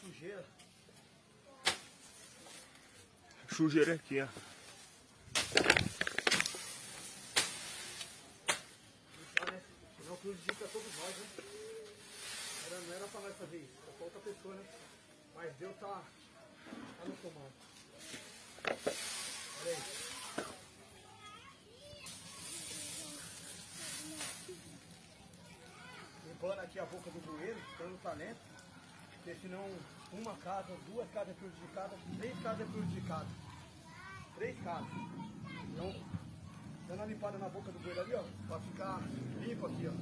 sujeira. Sujeira aqui, ó. Senão prejudica todos nós, né? Não era pra nós fazer isso, era pra outra pessoa, né? Mas Deus tá no comando. Olha aí. Limpando aqui a boca do bueiro, dando talento. Porque senão uma casa, duas casas é prejudicada, três casas é prejudicada. Três casas. Então, dando uma limpada na boca do bueiro ali, ó, pra ficar limpo aqui, ó.